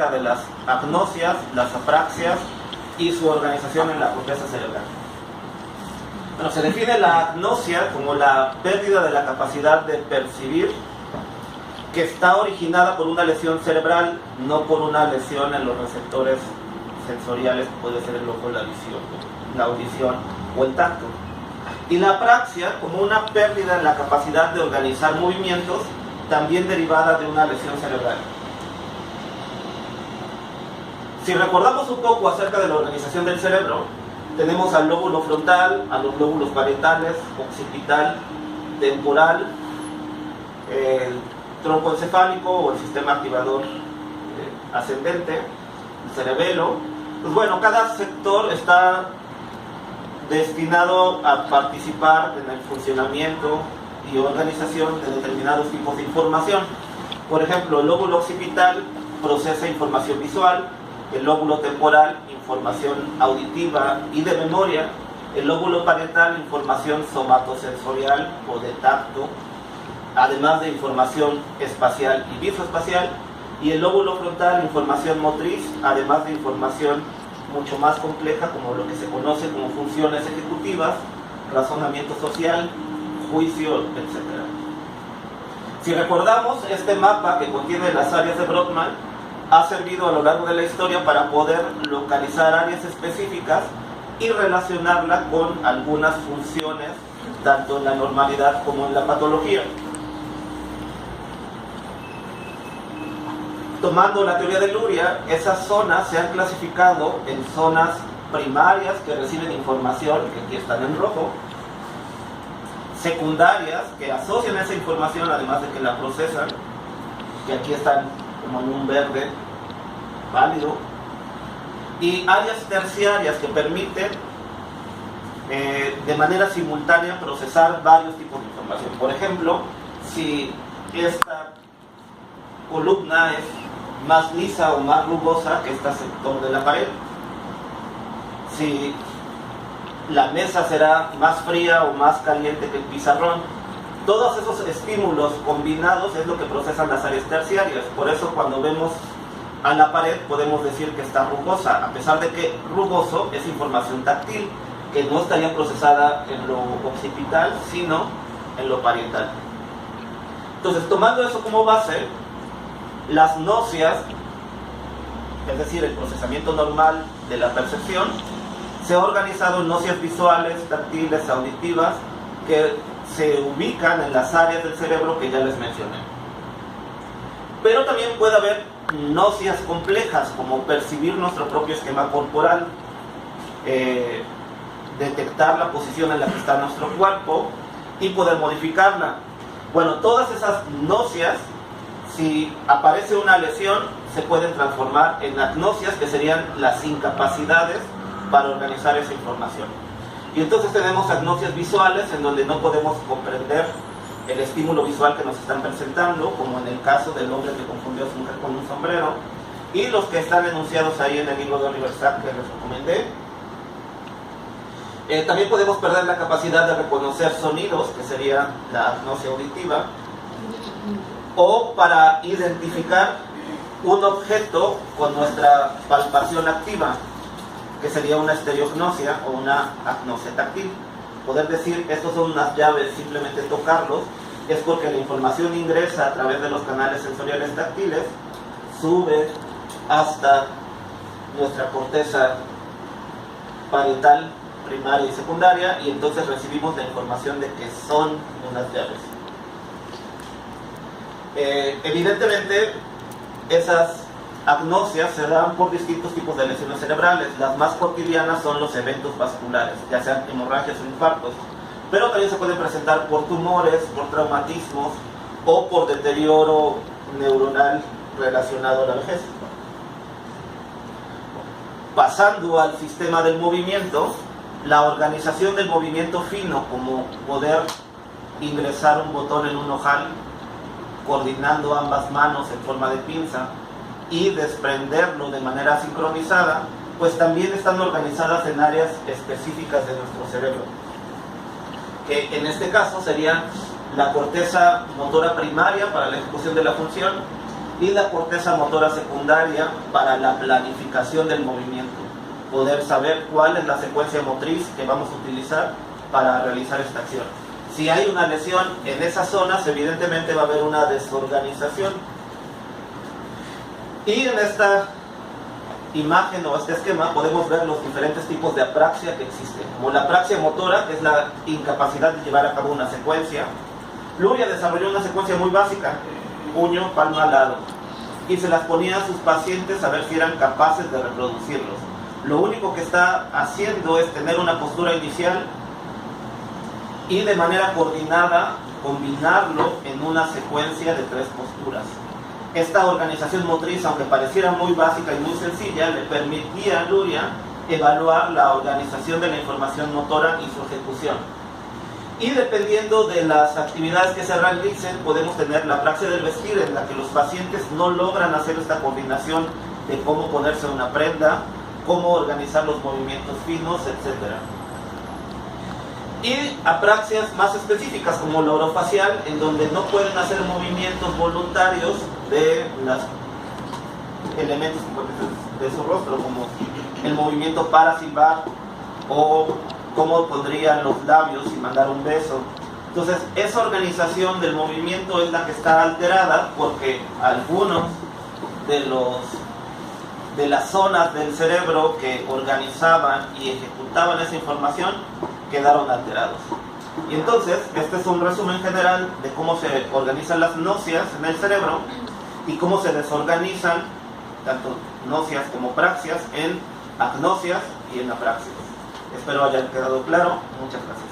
acerca de las agnosias, las apraxias y su organización en la corteza cerebral. Bueno, se define la agnosia como la pérdida de la capacidad de percibir que está originada por una lesión cerebral, no por una lesión en los receptores sensoriales, que puede ser el ojo, la visión, la audición o el tacto. Y la apraxia como una pérdida en la capacidad de organizar movimientos, también derivada de una lesión cerebral. Si recordamos un poco acerca de la organización del cerebro, tenemos al lóbulo frontal, a los lóbulos parietales, occipital, temporal, el tronco encefálico o el sistema activador ascendente, el cerebelo. Pues bueno, cada sector está destinado a participar en el funcionamiento y organización de determinados tipos de información. Por ejemplo, el lóbulo occipital procesa información visual, el lóbulo temporal información auditiva y de memoria, el lóbulo parietal información somatosensorial o de tacto, además de información espacial y visoespacial, y el lóbulo frontal información motriz, además de información mucho más compleja como lo que se conoce como funciones ejecutivas, razonamiento social, juicio, etc. Si recordamos, este mapa que contiene las áreas de Brodmann ha servido a lo largo de la historia para poder localizar áreas específicas y relacionarla con algunas funciones, tanto en la normalidad como en la patología. Tomando la teoría de Luria, esas zonas se han clasificado en zonas primarias que reciben información, que aquí están en rojo, secundarias que asocian esa información además de que la procesan, que aquí están como en un verde válido, y áreas terciarias que permiten de manera simultánea procesar varios tipos de información. Por ejemplo, si esta columna es más lisa o más rugosa que este sector de la pared, si la mesa será más fría o más caliente que el pizarrón, todos esos estímulos combinados es lo que procesan las áreas terciarias. Por eso cuando vemos a la pared podemos decir que está rugosa, a pesar de que rugoso es información táctil que no estaría procesada en lo occipital sino en lo parietal. Entonces, tomando eso como base, las gnosias, es decir, el procesamiento normal de la percepción, se ha organizado en gnosias visuales, táctiles, auditivas, que se ubican en las áreas del cerebro que ya les mencioné. Pero también puede haber gnosias complejas, como percibir nuestro propio esquema corporal, detectar la posición en la que está nuestro cuerpo y poder modificarla. Bueno, todas esas gnosias, si aparece una lesión, se pueden transformar en agnosias, que serían las incapacidades para organizar esa información. Y entonces tenemos agnosias visuales, en donde no podemos comprender el estímulo visual que nos están presentando, como en el caso del hombre que confundió a su mujer con un sombrero, y los que están enunciados ahí en el libro de Oliver Sacks que les recomendé. También podemos perder la capacidad de reconocer sonidos, que sería la agnosia auditiva, o para identificar un objeto con nuestra palpación activa, que sería una estereognosia o una agnosia táctil. Poder decir, estos son unas llaves, simplemente tocarlos, es porque la información ingresa a través de los canales sensoriales táctiles, sube hasta nuestra corteza parietal primaria y secundaria, y entonces recibimos la información de que son unas llaves. Evidentemente, esas agnosias se dan por distintos tipos de lesiones cerebrales. Las más cotidianas son los eventos vasculares, ya sean hemorragias o infartos, pero también se pueden presentar por tumores, por traumatismos o por deterioro neuronal relacionado a la vejez. Pasando al sistema del movimiento, la organización del movimiento fino, como poder ingresar un botón en un ojal coordinando ambas manos en forma de pinza y desprenderlo de manera sincronizada, pues también están organizadas en áreas específicas de nuestro cerebro, que en este caso serían la corteza motora primaria para la ejecución de la función, y la corteza motora secundaria para la planificación del movimiento, poder saber cuál es la secuencia motriz que vamos a utilizar para realizar esta acción. Si hay una lesión en esas zonas, evidentemente va a haber una desorganización. Y en esta imagen o este esquema podemos ver los diferentes tipos de apraxia que existen, como la apraxia motora, que es la incapacidad de llevar a cabo una secuencia. Luria desarrolló una secuencia muy básica, puño, palma, lado, y se las ponía a sus pacientes a ver si eran capaces de reproducirlos. Lo único que está haciendo es tener una postura inicial y de manera coordinada combinarlo en una secuencia de 3 posturas. Esta organización motriz, aunque pareciera muy básica y muy sencilla, le permitía a Luria evaluar la organización de la información motora y su ejecución. Y dependiendo de las actividades que se realicen, podemos tener la apraxia del vestir, en la que los pacientes no logran hacer esta combinación de cómo ponerse una prenda, cómo organizar los movimientos finos, etc. Y apraxias más específicas, como la orofacial, en donde no pueden hacer movimientos voluntarios de los elementos de su rostro, como el movimiento para silbar o cómo pondrían los labios y mandar un beso. Entonces, esa organización del movimiento es la que está alterada porque algunos de las zonas del cerebro que organizaban y ejecutaban esa información quedaron alterados. Y entonces, este es un resumen general de cómo se organizan las nocias en el cerebro y cómo se desorganizan tanto nocias como praxias en agnosias y en apraxias. Espero haya quedado claro. Muchas gracias.